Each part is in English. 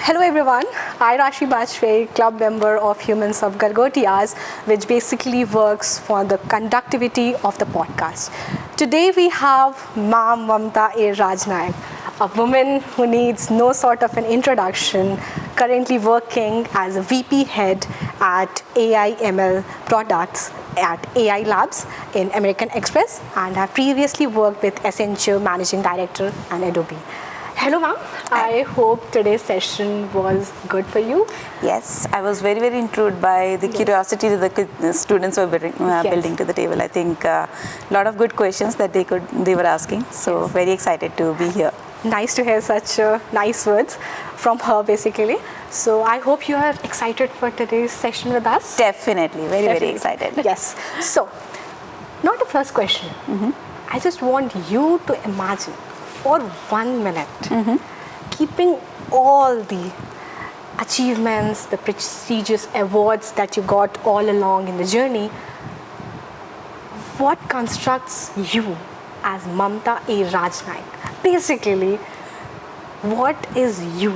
Hello everyone, I Rashi Bajpayee, club member of Humans of Galgotias, which basically works for the conductivity of the podcast. Today we have Mamta Rajnayak, a woman who needs no sort of an introduction, currently working as a VP head at AI ML products at AI Labs in American Express, and have previously worked with Accenture Managing Director and Adobe. Hello ma'am, I hope today's session was good for you. Yes, I was very intrigued by the curiosity that the students were building to the table. I think a lot of good questions that they were asking, so very excited to be here. Nice to hear such nice words from her basically. So I hope you are excited for today's session with us. Definitely, very excited. Yes, so not the first question. I just want you to imagine for 1 minute, keeping all the achievements, the prestigious awards that you got all along in the journey, what constructs you as Mamta Rajnayak? Basically, what is you?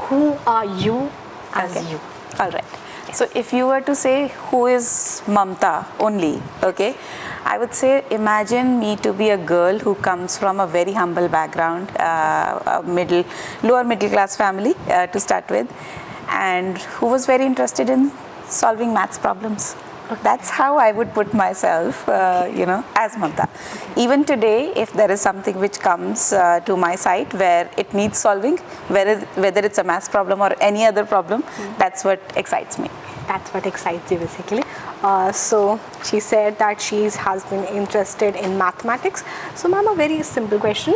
Who are you as you? All right. Yes. So if you were to say who is Mamta only, okay, I would say imagine me to be a girl who comes from a very humble background, lower middle class family to start with, and who was very interested in solving maths problems. Okay. That's how I would put myself, as Mamta. Even today, if there is something which comes to my site where it needs solving, whether it's a maths problem or any other problem, that's what excites me. That's what excites you basically. So she said that she has been interested in mathematics. So ma'am, a very simple question.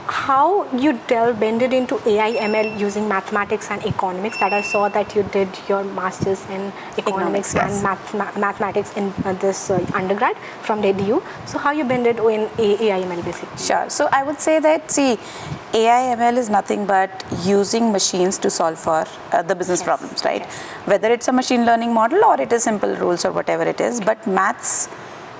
How you blended into AI ML using mathematics and economics? That I saw that you did your masters in economics and mathematics in this undergrad from the DU. So how you blended in AI ML basically? Sure. So I would say that, see, AI ML is nothing but using machines to solve for the business problems, right? Whether it's a machine learning model or it is simple rules or whatever it is, but maths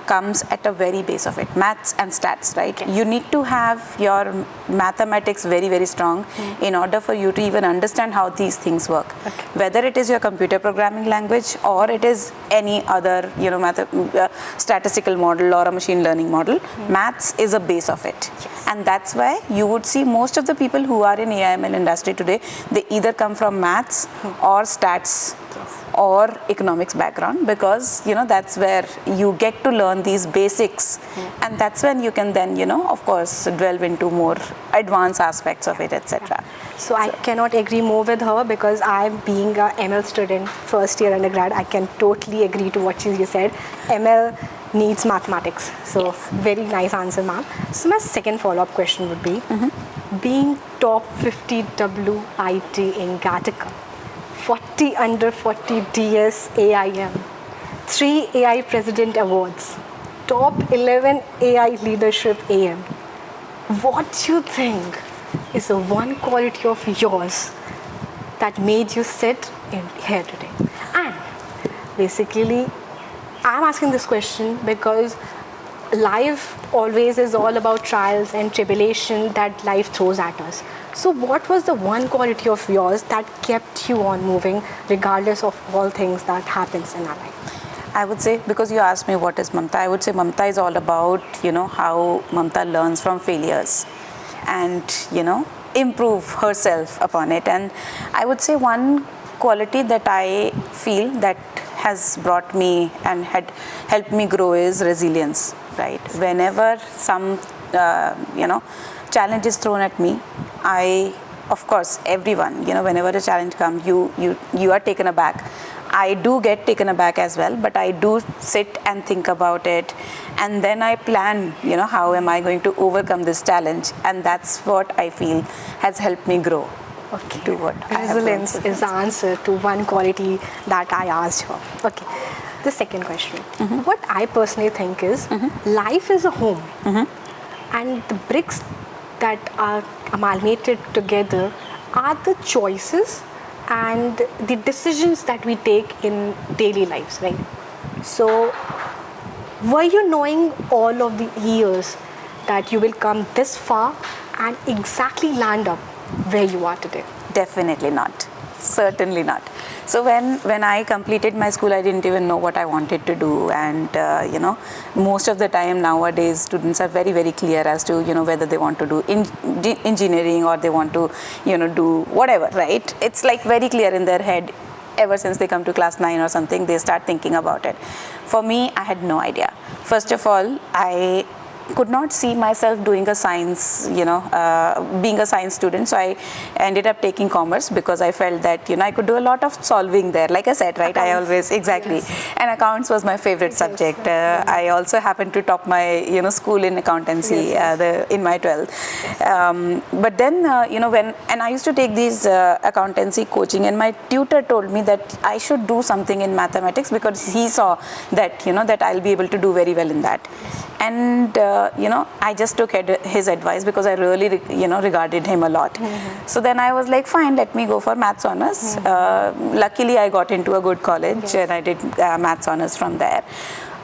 comes at a very base of it, maths and stats, right? You need to have your mathematics very strong in order for you to even understand how these things work. Whether it is your computer programming language or it is any other, statistical model or a machine learning model, maths is a base of it. And that's why you would see most of the people who are in AI/ML industry today, they either come from maths or stats or economics background, because that's where you get to learn these basics, and that's when you can then of course delve into more advanced aspects of it, etc. So I cannot agree more with her, because I'm being a ML student, first year undergrad, I can totally agree to what you said. ML needs mathematics. So very nice answer, ma'am. So my second follow-up question would be, being top 50 WIT in Gattaca, 40 under 40 DS AIM, 3 AI President Awards, top 11 AI Leadership AM. What do you think is the one quality of yours that made you sit in here today? And basically, I'm asking this question because life always is all about trials and tribulation that life throws at us. So what was the one quality of yours that kept you on moving regardless of all things that happens in our life? I would say, because you asked me what is Mamta, I would say Mamta is all about, how Mamta learns from failures and, improve herself upon it. And I would say one quality that I feel that has brought me and had helped me grow is resilience, right? Whenever some, challenge is thrown at me, of course, everyone, whenever a challenge comes, you are taken aback. I do get taken aback as well, but I do sit and think about it, and then I plan, how am I going to overcome this challenge, and that's what I feel has helped me grow. To what resilience is the answer to one quality that I asked her. Okay, the second question. What I personally think is, life is a home, and the bricks that are amalgamated together are the choices and the decisions that we take in daily lives, right? So were you knowing all of the years that you will come this far and exactly land up where you are today? Definitely not. Certainly not. So when I completed my school, I didn't even know what I wanted to do, and most of the time nowadays students are very, very clear as to whether they want to do engineering or they want to do whatever, right? It's like very clear in their head. Ever since they come to class 9 or something, they start thinking about it. For me, I had no idea. First of all, I could not see myself doing a science, being a science student. So I ended up taking commerce because I felt that, I could do a lot of solving there. Like I said, right, accounts. I always, exactly. Yes. And accounts was my favorite subject. I also happened to top my, school in accountancy in my 12th. But then, and I used to take these accountancy coaching, and my tutor told me that I should do something in mathematics because he saw that, that I'll be able to do very well in that. And I just took his advice because I really, regarded him a lot. So then I was like, fine, let me go for maths honors. Luckily, I got into a good college and I did maths honors from there.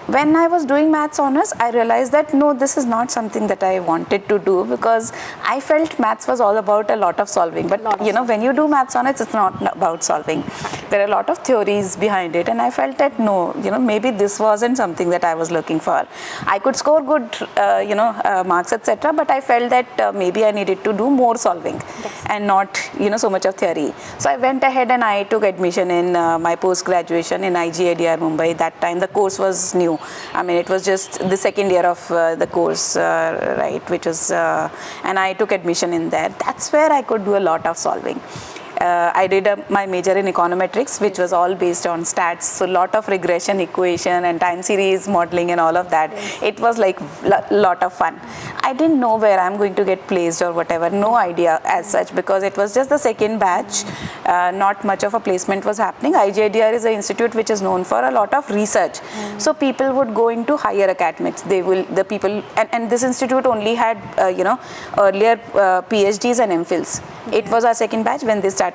When I was doing maths honors, I realized that no, this is not something that I wanted to do because I felt maths was all about a lot of solving. But when you do maths honors, it's not about solving. There are a lot of theories behind it, and I felt that no, maybe this wasn't something that I was looking for. I could score good, marks, etc. But I felt that maybe I needed to do more solving and not, so much of theory. So I went ahead and I took admission in my post-graduation in IGADR Mumbai. That time the course was new. I mean, it was just the second year of the course, right, which was, and I took admission in there. That's where I could do a lot of solving. I did my major in econometrics, which was all based on stats. So a lot of regression equation and time series modeling and all of that. It was like a lot of fun. I didn't know where I'm going to get placed or whatever. No idea as such, because it was just the second batch. Not much of a placement was happening. IGADR is an institute which is known for a lot of research. So people would go into higher academics. And this institute only had, earlier PhDs and MPhils. It was our second batch when they started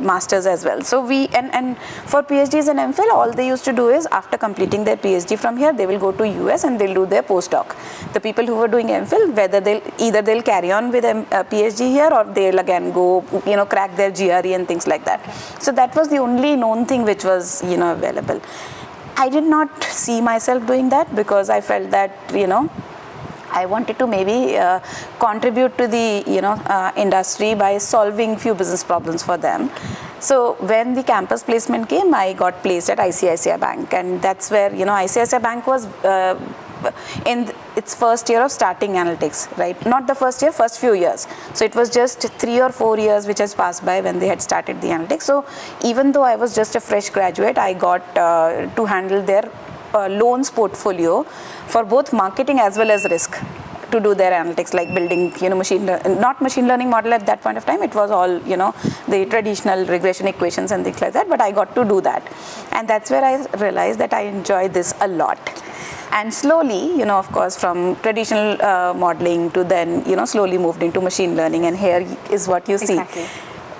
masters as well. So and for PhDs and MPhil, all they used to do is after completing their PhD from here, they will go to US and they'll do their postdoc. The people who were doing MPhil, whether they'll carry on with a PhD here, or they'll again go, crack their GRE and things like that. So that was the only known thing which was, available. I did not see myself doing that because I felt that, I wanted to maybe contribute to the industry by solving few business problems for them. So when the campus placement came, I got placed at ICICI Bank, and that's where ICICI Bank was in its first year of starting analytics, right? Not the first year, first few years. So it was just 3 or 4 years which has passed by when they had started the analytics. So even though I was just a fresh graduate, I got to handle their loans portfolio for both marketing as well as risk, to do their analytics, like building, not machine learning model at that point of time. It was all, the traditional regression equations and things like that. But I got to do that, and that's where I realized that I enjoy this a lot. And slowly, of course, from traditional modeling to then, slowly moved into machine learning, and here is what you see. Exactly.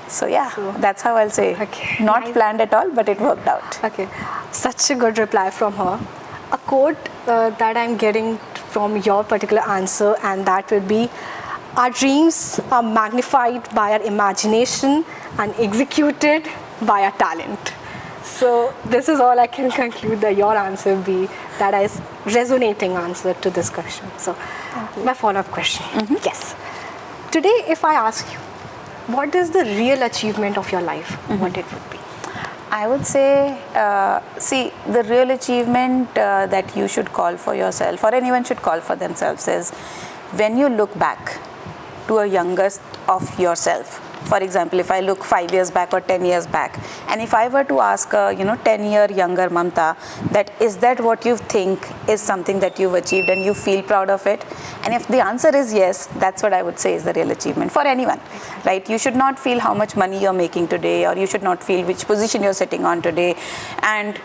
So yeah, that's how I'll say. Okay. Not planned at all, but it worked out. Okay, such a good reply from her. A quote that I'm getting from your particular answer, and that would be, our dreams are magnified by our imagination and executed by our talent. So this is all I can conclude that your answer be, that is resonating answer to this question. So my follow-up question, yes. Today, if I ask you, what is the real achievement of your life? What it would be? I would say, the real achievement that you should call for yourself, or anyone should call for themselves, is when you look back to a youngest of yourself. For example, if I look 5 years back or 10 years back, and if I were to ask a 10-year younger Mamta, that is that what you think is something that you've achieved and you feel proud of it? And if the answer is yes, that's what I would say is the real achievement for anyone, right? You should not feel how much money you're making today, or you should not feel which position you're sitting on today, and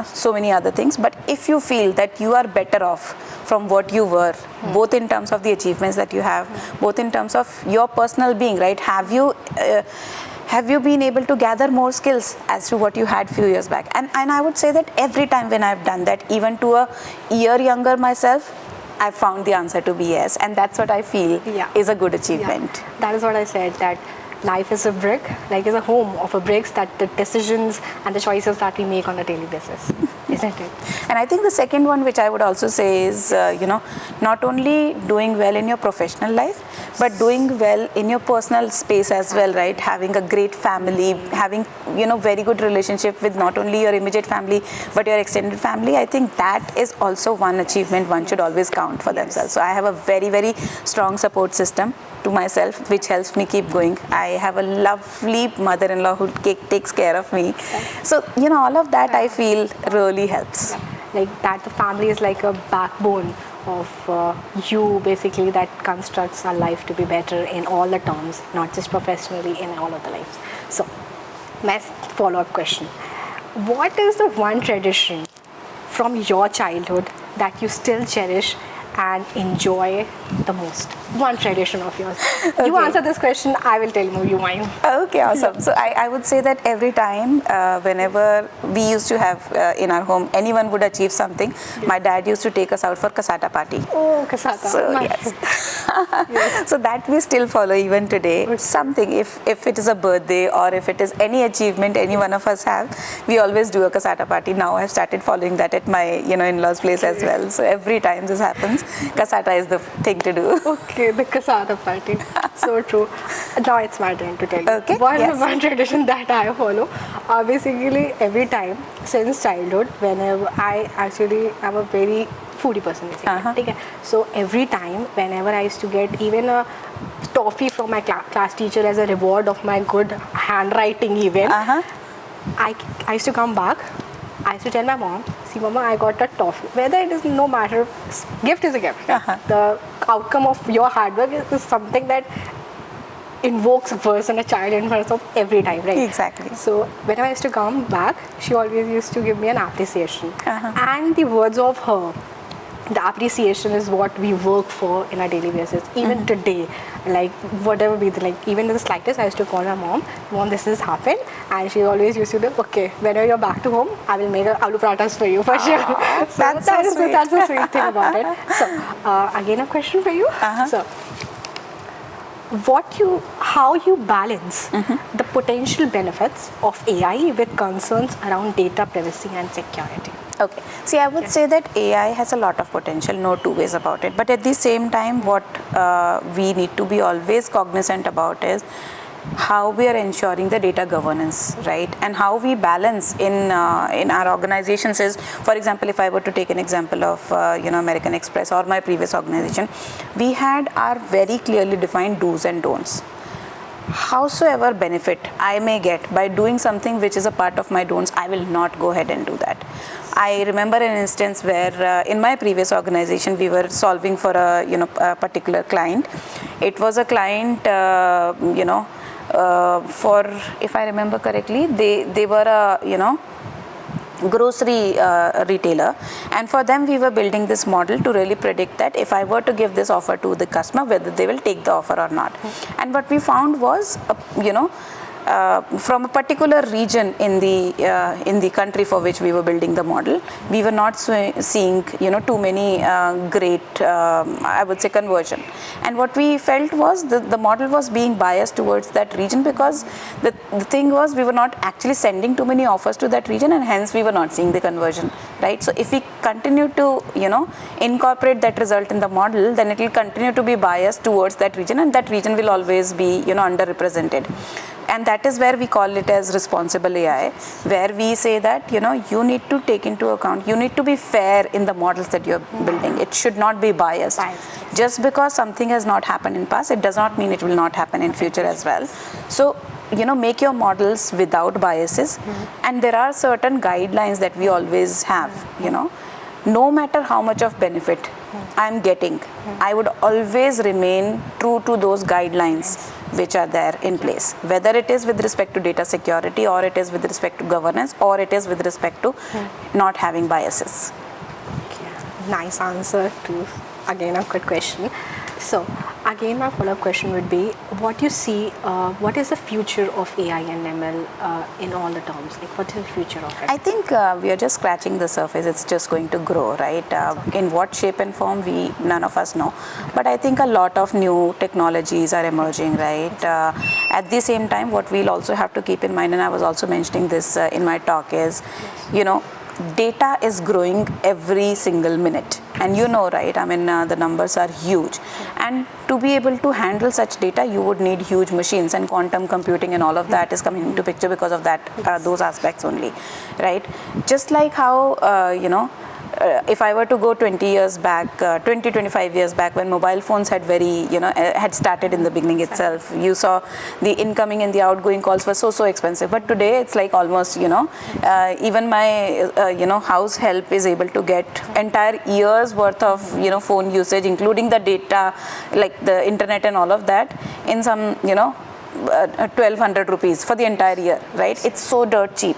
so many other things. But if you feel that you are better off from what you were, both in terms of the achievements that you have, both in terms of your personal being, right? Have you been able to gather more skills as to what you had few years back? And I would say that every time when I've done that, even to a year younger myself, I've found the answer to be yes. And that's what I feel is a good achievement. Yeah. That is what I said, that life is a brick, like is a home of a bricks, that the decisions and the choices that we make on a daily basis, isn't it? And I think the second one, which I would also say is, not only doing well in your professional life, but doing well in your personal space as well, right? Having a great family, having, very good relationship with not only your immediate family, but your extended family. I think that is also one achievement one should always count for themselves. So I have a very, very strong support system to myself, which helps me keep going. I have a lovely mother-in-law who takes care of me. So, all of that I feel really helps. Like that, the family is like a backbone of you, basically, that constructs our life to be better in all the terms, not just professionally, in all of the lives. So, my follow-up question. What is the one tradition from your childhood that you still cherish and enjoy the most? One tradition of yours. Okay. You answer this question, I will tell you mine. Okay, awesome. So I would say that every time, whenever we used to have in our home, anyone would achieve something, my dad used to take us out for kasata party. Oh, kasata. So, nice. Yes. So that we still follow even today. Something, if it is a birthday or if it is any achievement any one of us have, we always do a kasata party. Now I've started following that at my in-laws' place as well. So every time this happens, kasata is the thing to do. Okay, the kasata party. So true. Now it's my turn to tell you. Okay. One tradition that I follow. Basically, every time since childhood, whenever I'm a very foodie person, basically. Okay? So every time, whenever I used to get even a toffee from my class teacher as a reward of my good handwriting, even I used to come back. I used to tell my mom, see, Mama, I got a toffee. Whether it is no matter, gift is a gift. The outcome of your hard work is something that invokes a person, a child in front of every time, right? Exactly. So whenever I used to come back, she always used to give me an appreciation. And the words of her, the appreciation is what we work for in our daily basis. Even today, like whatever be the, like even the slightest, I used to call my mom, this has happened, and she always used to do, okay, whenever you're back to home, I will make aloo parathas for you for sure. So that's so sweet. That's the sweet thing about it. So again, a question for you. So how you balance the potential benefits of AI with concerns around data privacy and security? Okay. See, I would say that AI has a lot of potential, no two ways about it. But at the same time, what we need to be always cognizant about is how we are ensuring the data governance, right? And how we balance in our organizations is, for example, if I were to take an example of American Express or my previous organization, we had our very clearly defined do's and don'ts. Howsoever benefit I may get by doing something which is a part of my don'ts, I will not go ahead and do that. I remember an instance where in my previous organization we were solving for a particular client. It was a client, for, if I remember correctly, they were a grocery retailer, and for them we were building this model to really predict that if I were to give this offer to the customer, whether they will take the offer or not. And what we found was from a particular region in the country for which we were building the model, we were not seeing too many great I would say conversion. And what we felt was the model was being biased towards that region, because the thing was we were not actually sending too many offers to that region, and hence we were not seeing the conversion, right? So if we continue to incorporate that result in the model, then it will continue to be biased towards that region, and that region will always be underrepresented. And that is where we call it as responsible AI, where we say that, you need to take into account, you need to be fair in the models that you're building. It should not be biased. Just because something has not happened in past, it does not mean it will not happen in future as well. So, make your models without biases. And there are certain guidelines that we always have, no matter how much of benefit I'm getting, I would always remain true to those guidelines which are there in place, whether it is with respect to data security, or it is with respect to governance, or it is with respect to not having biases. Okay. Nice answer to, again, a good question. So, again, my follow-up question would be, what you see, what is the future of AI and ML in all the terms? Like, what is the future of it? I think we are just scratching the surface. It's just going to grow, right? In what shape and form, none of us know. But I think a lot of new technologies are emerging, right? At the same time, what we'll also have to keep in mind, and I was also mentioning this in my talk, is, data is growing every single minute. And right? I mean, the numbers are huge. And to be able to handle such data, you would need huge machines, and quantum computing and all of that is coming into picture because of that, those aspects only, right? Just like how, if I were to go 20 years back, 25 years back, when mobile phones had had started in the beginning itself, you saw the incoming and the outgoing calls were so expensive. But today it's like almost, even my, house help is able to get entire years worth of, phone usage, including the data, like the internet and all of that, in some, 1,200 rupees for the entire year, right? It's so dirt cheap.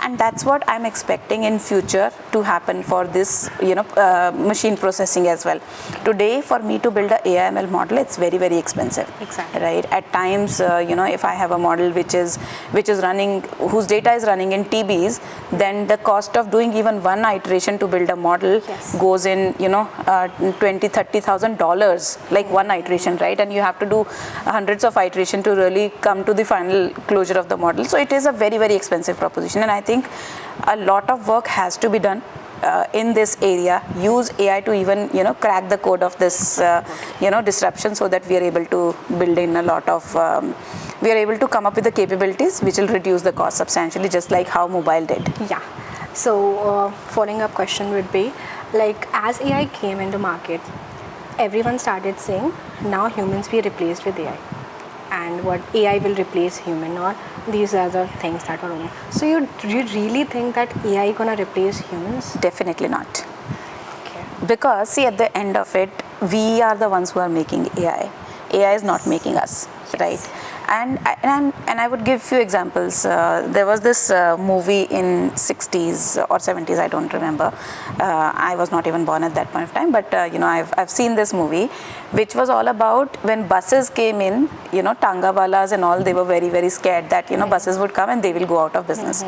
And that's what I'm expecting in future to happen for this, machine processing as well. Today, for me to build a AI/ML model, it's very expensive. Exactly. Right? At times, if I have a model which is running, whose data is running in TBs, then the cost of doing even one iteration to build a model goes in, $20,000-$30,000, like one iteration, right? And you have to do hundreds of iterations to really come to the final closure of the model. So it is a very expensive proposition, and I think a lot of work has to be done in this area. Use AI to even crack the code of this disruption, so that we are able to build in a lot of we are able to come up with the capabilities which will reduce the cost substantially, just like how mobile did. Yeah. So following up question would be, like, as AI came into market, everyone started saying now humans be replaced with AI, and what AI will replace human, or these are the things that are only. So you really think that AI gonna replace humans? Definitely not. Okay. Because see, at the end of it, we are the ones who are making AI. AI is not making us, right? And I would give few examples. There was this movie in 60s or 70s, I don't remember. I was not even born at that point of time, but I've seen this movie, which was all about when buses came in, Tangawalas and all, they were very scared that buses would come and they will go out of business.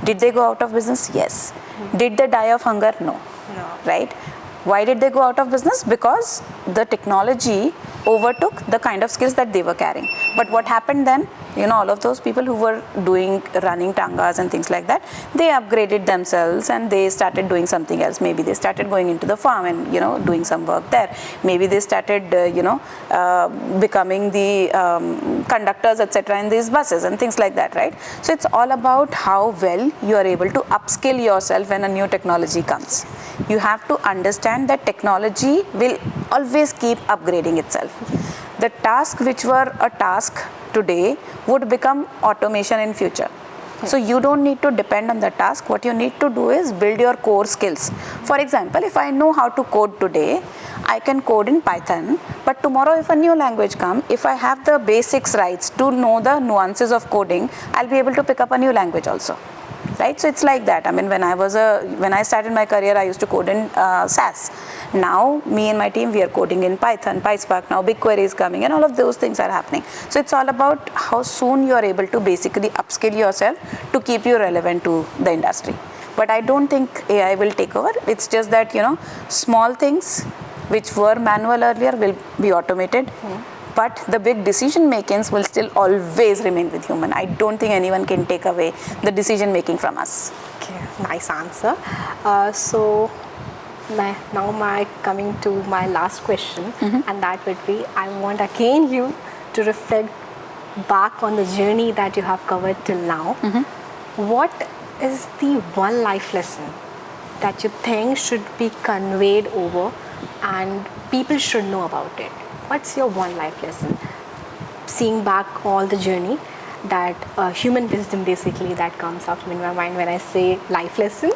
Did they go out of business? Yes. Did they die of hunger? No. Right? Why did they go out of business? Because the technology overtook the kind of skills that they were carrying. But what happened then? All of those people who were running tangas and things like that, they upgraded themselves and they started doing something else. Maybe they started going into the farm and doing some work there. Maybe they started becoming the conductors, etc., in these buses and things like that, right? So it's all about how well you are able to upskill yourself when a new technology comes. You have to understand that technology will always keep upgrading itself. The tasks which were a task today would become automation in future. So you don't need to depend on the task. What you need to do is build your core skills. For example, if I know how to code today, I can code in Python. But tomorrow, if a new language comes, if I have the basics rights to know the nuances of coding, I'll be able to pick up a new language also. Right? So it's like that. I mean, when I started my career, I used to code in SAS. Now, me and my team, we are coding in Python, PySpark. Now, BigQuery is coming, and all of those things are happening. So it's all about how soon you are able to basically upskill yourself to keep you relevant to the industry. But I don't think AI will take over. It's just that, small things which were manual earlier will be automated. But the big decision makings will still always remain with human. I don't think anyone can take away the decision making from us. Okay, nice answer. So now coming to my last question, and that would be, I want again you to reflect back on the journey that you have covered till now. What is the one life lesson that you think should be conveyed over and people should know about it? What's your one life lesson? Seeing back all the journey, that human wisdom basically that comes up in my mind when I say life lesson.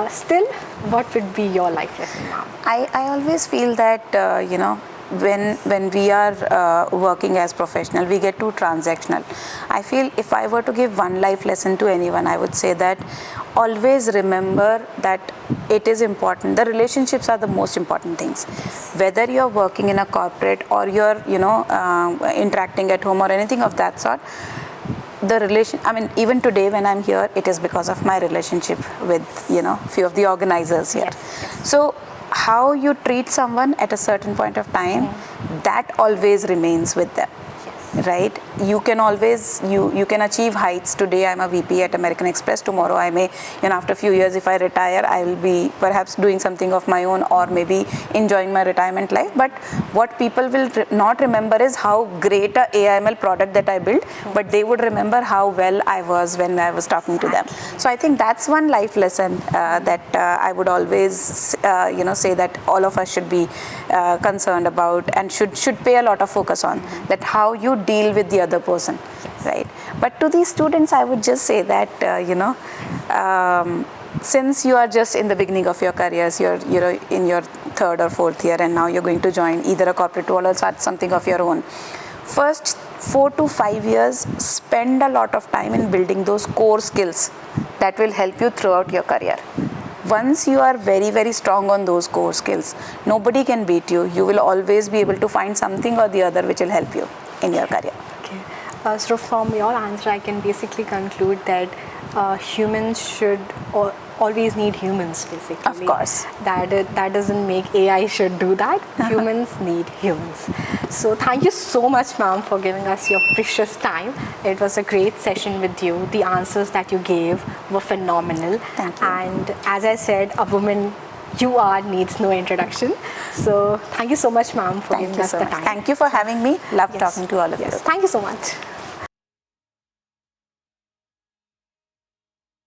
Still, what would be your life lesson, ma'am? I always feel that, when we are working as professional, we get too transactional. I feel if I were to give one life lesson to anyone, I would say that always remember that it is important. The relationships are the most important things. Whether you're working in a corporate or you're, interacting at home or anything of that sort, even today when I'm here, it is because of my relationship with, few of the organizers here. Yes. So how you treat someone at a certain point of time, that always remains with them. Right? You can always, you can achieve heights. Today I'm a VP at American Express. Tomorrow I may, after a few years, if I retire, I will be perhaps doing something of my own or maybe enjoying my retirement life. But what people will not remember is how great a AIML product that I built, but they would remember how well I was when I was talking to them. So I think that's one life lesson that I would always, say that all of us should be concerned about and should pay a lot of focus on, that how you deal with the other person, right? But to these students, I would just say that, since you are just in the beginning of your careers, you're in your 3rd or 4th year, and now you're going to join either a corporate role or start something of your own. First 4 to 5 years, spend a lot of time in building those core skills that will help you throughout your career. Once you are very, very strong on those core skills, nobody can beat you. You will always be able to find something or the other which will help you in your career. Okay. So from your answer, I can basically conclude that humans should always need humans, basically. Of course. That doesn't make AI should do that. Humans need humans. So thank you so much, ma'am, for giving us your precious time. It was a great session with you. The answers that you gave were phenomenal. Thank you. And as I said, a woman you are needs no introduction. So thank you so much, ma'am, for giving us the time. Thank you for having me. Love talking to all of you. Thank you so much.